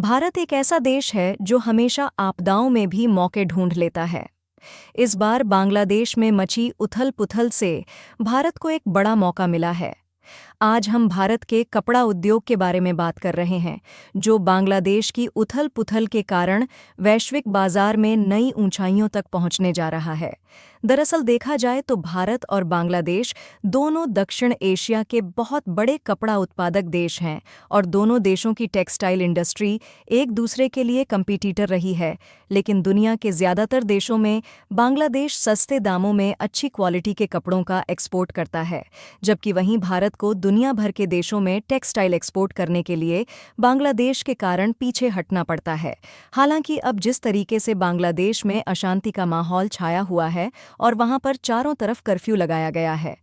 भारत एक ऐसा देश है जो हमेशा आपदाओं में भी मौके ढूंढ लेता है। इस बार बांग्लादेश में मची उथल-पुथल से भारत को एक बड़ा मौका मिला है। आज हम भारत के कपड़ा उद्योग के बारे में बात कर रहे हैं, जो बांग्लादेश की उथल-पुथल के कारण वैश्विक बाजार में नई ऊंचाइयों तक पहुंचने जा रहा है। दरअसल देखा जाए तो भारत और बांग्लादेश दोनों दक्षिण एशिया के बहुत बड़े कपड़ा उत्पादक देश हैं और दोनों देशों की टेक्सटाइल इंडस्ट्री एक दूसरे के लिए कंपीटिटर रही है। लेकिन दुनिया के ज़्यादातर देशों में बांग्लादेश सस्ते दामों में अच्छी क्वालिटी के कपड़ों का एक्सपोर्ट करता है, जबकि वहीं भारत को दुनिया भर के देशों में टेक्सटाइल एक्सपोर्ट करने के लिए बांग्लादेश के कारण पीछे हटना पड़ता है। हालांकि अब जिस तरीके से बांग्लादेश में अशांति का माहौल छाया हुआ है और वहां पर चारों तरफ कर्फ्यू लगाया गया है,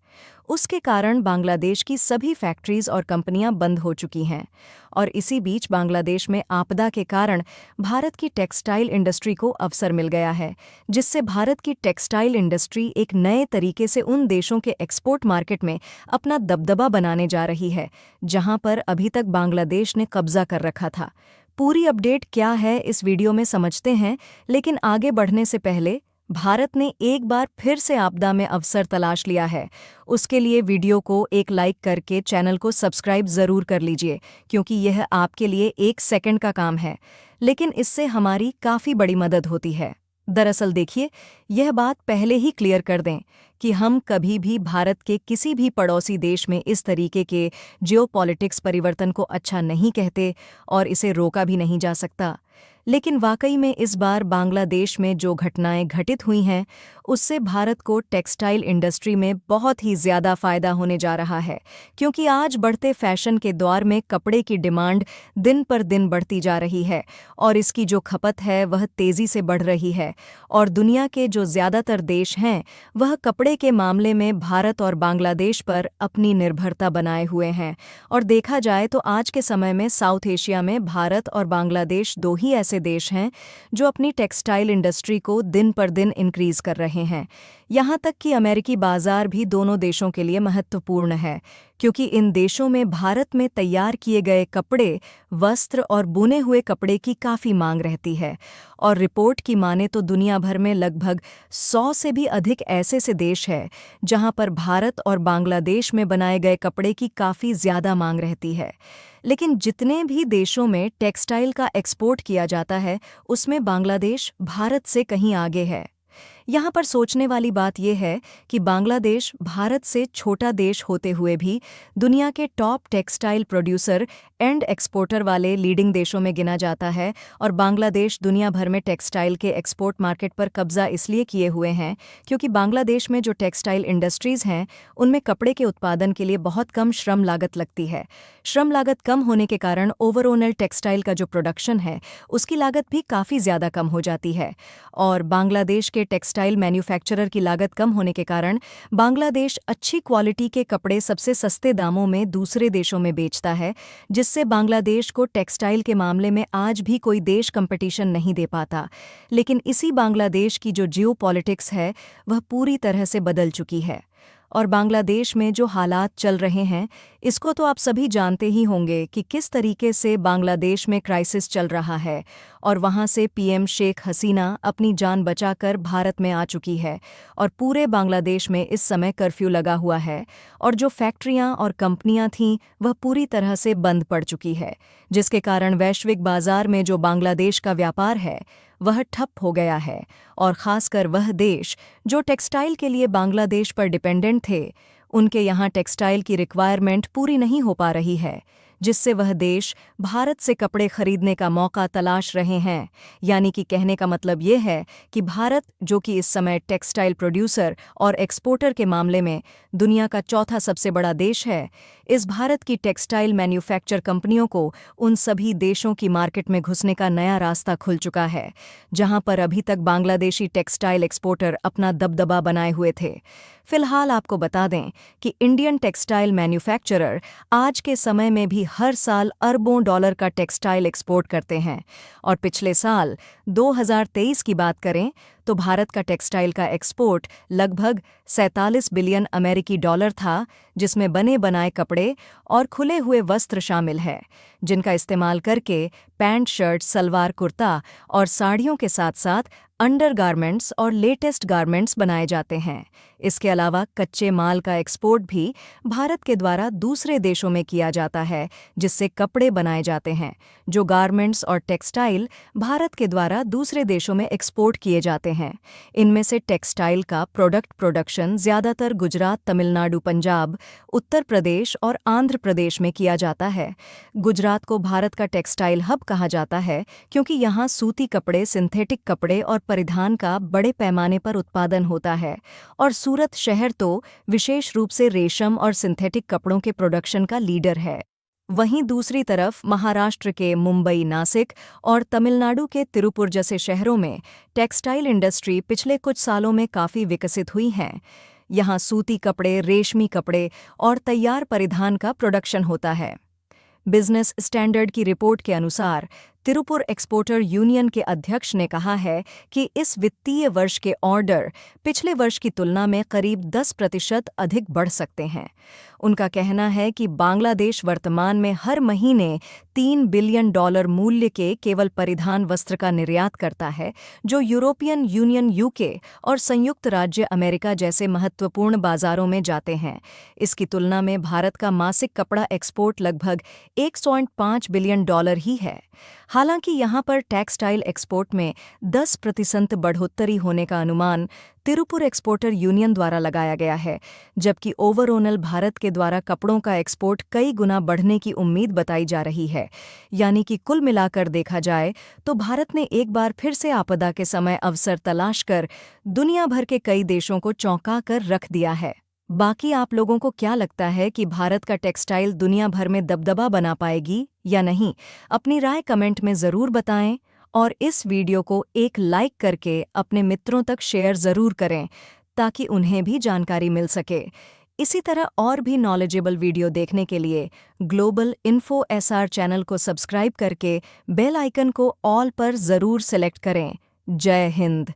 उसके कारण बांग्लादेश की सभी फैक्ट्रीज और कंपनियां बंद हो चुकी हैं। और इसी बीच बांग्लादेश में आपदा के कारण भारत की टेक्सटाइल इंडस्ट्री को अवसर मिल गया है, जिससे भारत की टेक्सटाइल इंडस्ट्री एक नए तरीके से उन देशों के एक्सपोर्ट मार्केट में अपना दबदबा बनाने जा रही है, जहां पर अभी तक बांग्लादेश ने कब्जा कर रखा था। पूरी अपडेट क्या है इस वीडियो में समझते हैं, लेकिन आगे बढ़ने से पहले भारत ने एक बार फिर से आपदा में अवसर तलाश लिया है। उसके लिए वीडियो को एक लाइक करके चैनल को सब्सक्राइब ज़रूर कर लीजिए, क्योंकि यह आपके लिए 1 सेकंड का काम है, लेकिन इससे हमारी काफ़ी बड़ी मदद होती है। दरअसल देखिए, यह बात पहले ही क्लियर कर दें कि हम कभी भी भारत के किसी भी पड़ोसी देश में इस तरीके के जियोपॉलिटिक्स परिवर्तन को अच्छा नहीं कहते और इसे रोका भी नहीं जा सकता। लेकिन वाकई में इस बार बांग्लादेश में जो घटनाएं घटित हुई हैं, उससे भारत को टेक्सटाइल इंडस्ट्री में बहुत ही ज़्यादा फ़ायदा होने जा रहा है, क्योंकि आज बढ़ते फैशन के दौर में कपड़े की डिमांड दिन पर दिन बढ़ती जा रही है और इसकी जो खपत है वह तेज़ी से बढ़ रही है। और दुनिया के जो ज़्यादातर देश हैं, वह कपड़े के मामले में भारत और बांग्लादेश पर अपनी निर्भरता बनाए हुए हैं। और देखा जाए तो आज के समय में साउथ एशिया में भारत और बांग्लादेश दो ही ऐसे देश हैं जो अपनी टेक्सटाइल इंडस्ट्री को दिन पर दिन इंक्रीज कर रहे हैं। यहाँ तक कि अमेरिकी बाजार भी दोनों देशों के लिए महत्वपूर्ण है, क्योंकि इन देशों में भारत में तैयार किए गए कपड़े, वस्त्र और बुने हुए कपड़े की काफ़ी मांग रहती है। और रिपोर्ट की माने तो दुनिया भर में लगभग 100 से भी अधिक ऐसे देश हैं जहाँ पर भारत और बांग्लादेश में बनाए गए कपड़े की काफ़ी ज़्यादा मांग रहती है। लेकिन जितने भी देशों में टेक्सटाइल का एक्सपोर्ट किया जाता है, उसमें बांग्लादेश भारत से कहीं आगे है। यहाँ पर सोचने वाली बात यह है कि बांग्लादेश भारत से छोटा देश होते हुए भी दुनिया के top textile producer and exporter वाले लीडिंग देशों में गिना जाता है। और बांग्लादेश दुनिया भर में टेक्सटाइल के एक्सपोर्ट मार्केट पर कब्जा इसलिए किए हुए हैं क्योंकि बांग्लादेश में जो टेक्सटाइल इंडस्ट्रीज़ हैं, उनमें कपड़े के उत्पादन के लिए बहुत कम श्रम लागत लगती है। श्रम लागत कम होने के कारण ओवरऑल टेक्सटाइल का जो प्रोडक्शन है, उसकी लागत भी काफ़ी ज़्यादा कम हो जाती है। और बांग्लादेश के टेक्सटाइल मैन्युफैक्चरर की लागत कम होने के कारण बांग्लादेश अच्छी क्वालिटी के कपड़े सबसे सस्ते दामों में दूसरे देशों में बेचता है, जिससे बांग्लादेश को टेक्सटाइल के मामले में आज भी कोई देश कंपटीशन नहीं दे पाता। लेकिन इसी बांग्लादेश की जो जियोपॉलिटिक्स है, वह पूरी तरह से बदल चुकी है। और बांग्लादेश में जो हालात चल रहे हैं, इसको तो आप सभी जानते ही होंगे कि किस तरीके से बांग्लादेश में क्राइसिस चल रहा है और वहाँ से पीएम शेख हसीना अपनी जान बचाकर भारत में आ चुकी है और पूरे बांग्लादेश में इस समय कर्फ्यू लगा हुआ है और जो फैक्ट्रियाँ और कंपनियाँ थीं, वह पूरी तरह से बंद पड़ चुकी है, जिसके कारण वैश्विक बाजार में जो बांग्लादेश का व्यापार है, वह ठप हो गया है। और ख़ासकर वह देश जो टेक्सटाइल के लिए बांग्लादेश पर डिपेंडेंट थे, उनके यहाँ टेक्सटाइल की रिक्वायरमेंट पूरी नहीं हो पा रही है, जिससे वह देश भारत से कपड़े खरीदने का मौका तलाश रहे हैं। यानी कि कहने का मतलब ये है कि भारत, जो कि इस समय टेक्सटाइल प्रोड्यूसर और एक्सपोर्टर के मामले में दुनिया का चौथा सबसे बड़ा देश है, इस भारत की टेक्सटाइल मैन्युफैक्चर कंपनियों को उन सभी देशों की मार्केट में घुसने का नया रास्ता खुल चुका है, जहां पर अभी तक बांग्लादेशी टेक्सटाइल एक्सपोर्टर अपना दबदबा बनाए हुए थे। फिलहाल आपको बता दें कि इंडियन टेक्सटाइल मैन्युफैक्चरर आज के समय में भी हर साल अरबों डॉलर का टेक्सटाइल एक्सपोर्ट करते हैं। और पिछले साल 2023 की बात करें तो भारत का टेक्सटाइल का एक्सपोर्ट लगभग 47 बिलियन अमेरिकी डॉलर था, जिसमें बने बनाए कपड़े और खुले हुए वस्त्र शामिल है, जिनका इस्तेमाल करके पैंट, शर्ट, सलवार, कुर्ता और साड़ियों के साथ-साथ अंडरगारमेंट्स और लेटेस्ट गारमेंट्स बनाए जाते हैं। इसके अलावा कच्चे माल का एक्सपोर्ट भी भारत के द्वारा दूसरे देशों में किया जाता है, जिससे कपड़े बनाए जाते हैं। जो गारमेंट्स और टेक्सटाइल भारत के द्वारा दूसरे देशों में एक्सपोर्ट किए जाते हैं, इनमें से टेक्सटाइल का प्रोडक्शन ज़्यादातर गुजरात, तमिलनाडु, पंजाब, उत्तर प्रदेश और आंध्र प्रदेश में किया जाता है। गुजरात को भारत का टेक्सटाइल हब कहा जाता है क्योंकि यहाँ सूती कपड़े, सिंथेटिक कपड़े और परिधान का बड़े पैमाने पर उत्पादन होता है, और सूरत शहर तो विशेष रूप से रेशम और सिंथेटिक कपड़ों के प्रोडक्शन का लीडर है। वहीं दूसरी तरफ महाराष्ट्र के मुंबई, नासिक और तमिलनाडु के तिरुपुर जैसे शहरों में टेक्सटाइल इंडस्ट्री पिछले कुछ सालों में काफ़ी विकसित हुई है। यहाँ सूती कपड़े, रेशमी कपड़े और तैयार परिधान का प्रोडक्शन होता है। बिजनेस स्टैंडर्ड की रिपोर्ट के अनुसार तिरुपुर एक्सपोर्टर यूनियन के अध्यक्ष ने कहा है कि इस वित्तीय वर्ष के ऑर्डर पिछले वर्ष की तुलना में करीब 10% अधिक बढ़ सकते हैं। उनका कहना है कि बांग्लादेश वर्तमान में हर महीने $3 बिलियन मूल्य के केवल परिधान वस्त्र का निर्यात करता है, जो यूरोपियन यूनियन, यूके और संयुक्त राज्य अमेरिका जैसे महत्वपूर्ण बाजारों में जाते हैं। इसकी तुलना में भारत का मासिक कपड़ा एक्सपोर्ट लगभग $1.5 बिलियन ही है। हालांकि यहां पर टेक्सटाइल एक्सपोर्ट में 10% बढ़ोतरी होने का अनुमान तिरुपुर एक्सपोर्टर यूनियन द्वारा लगाया गया है, जबकि ओवरऑल भारत के द्वारा कपड़ों का एक्सपोर्ट कई गुना बढ़ने की उम्मीद बताई जा रही है। यानी कि कुल मिलाकर देखा जाए तो भारत ने एक बार फिर से आपदा के समय अवसर तलाश कर दुनिया भर के कई देशों को चौंका कर रख दिया है। बाकी आप लोगों को क्या लगता है कि भारत का टेक्सटाइल दुनिया भर में दबदबा बना पाएगी या नहीं? अपनी राय कमेंट में ज़रूर बताएं और इस वीडियो को एक लाइक करके अपने मित्रों तक शेयर ज़रूर करें ताकि उन्हें भी जानकारी मिल सके। इसी तरह और भी नॉलेजेबल वीडियो देखने के लिए ग्लोबल इन्फो एसआर चैनल को सब्सक्राइब करके बेल आइकन को ऑल पर ज़रूर सेलेक्ट करें। जय हिंद।